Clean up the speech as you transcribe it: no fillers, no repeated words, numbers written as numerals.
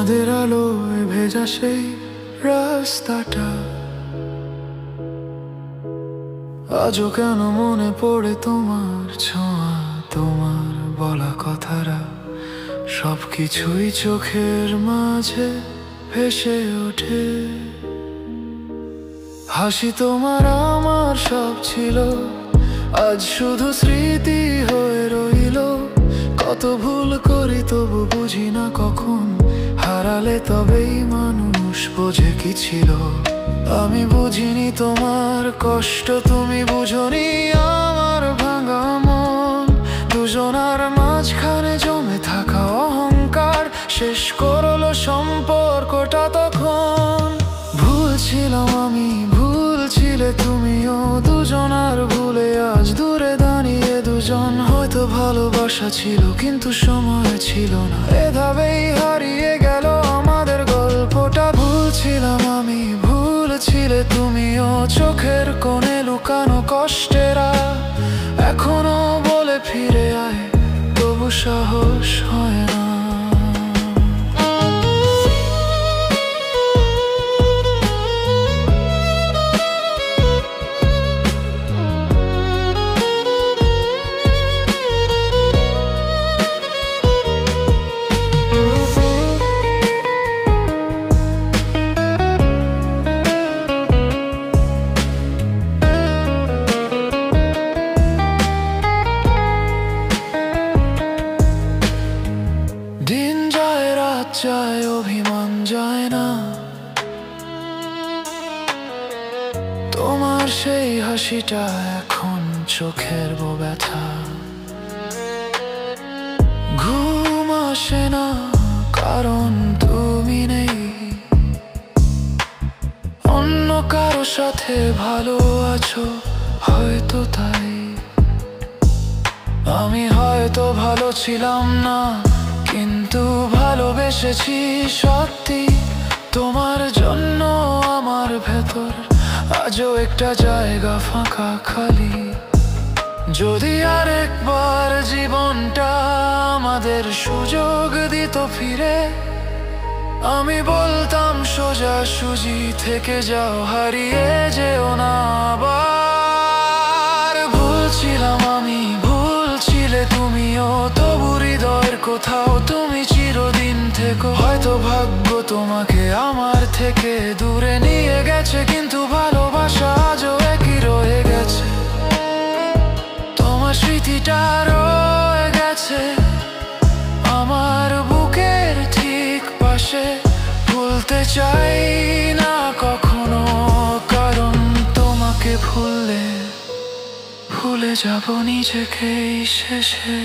চাঁদের আলোয় ভেজা সেই রাস্তাটা আজও কেন মনে পড়ে তোমার ছোঁয়া, তোমার বলা কথারা সবকিছুই চোখের মাঝে ভেসে ওঠে। হাসি তোমার আমার সব ছিল, আজ শুধু স্মৃতি হয়ে রইল। কত ভুল করি তবু বুঝি না কখন হারালে তবেই মানুষ বোঝে কি ছিল। আমি বুঝিনি তোমার কষ্ট, তুমি বুঝনি আমার ভাঙা মন। দুজনার মাঝখানে জমে থাকা অহংকার শেষ করলো সম্পর্কটা তখন। ভুল ছিলাম আমি, ভুল ছিলে তুমিও, দুজনার ভুলে আজ দূরে দাঁড়িয়ে দুজন। হয়তো ভালোবাসা ছিল কিন্তু সময় ছিল না, এভাবেই হারিয়ে গেল আমাদের গল্পটা। ভুল ছিলাম আমি, ভুল ছিলে তুমিও, চোখের কোণে লুকানো কষ্টেরা এখনো বলে ফিরে আয়, তবু সাহস হয় না। দিন যায় রাত যায় অভিমান যায় না, তোমার সেই হাসিটা এখন চোখের ব্যথা। ঘুম আসে না কারণ তুমি নেই, অন্য কারো সাথে ভালো আছো হয়তো তাই। আমি হয়তো ভালো ছিলাম না কিন্তু ভালোবেসেছি সত্যি। তোমার জন্য আমার ভেতর আজও একটা জায়গা ফাঁকা খালি। যদি আরেকবার জীবনটা আমাদের সুযোগ দিত ফিরে, আমি বলতাম সোজাসুজি থেকে যাও, হারিয়ে যেও না আবার। ভুল ছিলাম আমি, ভুল ছিলে তুমিও, তবু হৃদয়ের কোথাও তুমি চিরদিন থেকো। হয়তো ভাগ্য তোমাকে আমার থেকে দূরে নিয়ে গেছে কিন্তু ভালোবাসা আজও একই রয়ে গেছে। তোমার স্মৃতিটা রয়ে গেছে আমার বুকের ঠিক পাশে। ভুলতে চাই না কখনো কারণ তোমাকে ভুললে ভুলে যাব নিজেকেই শেষে।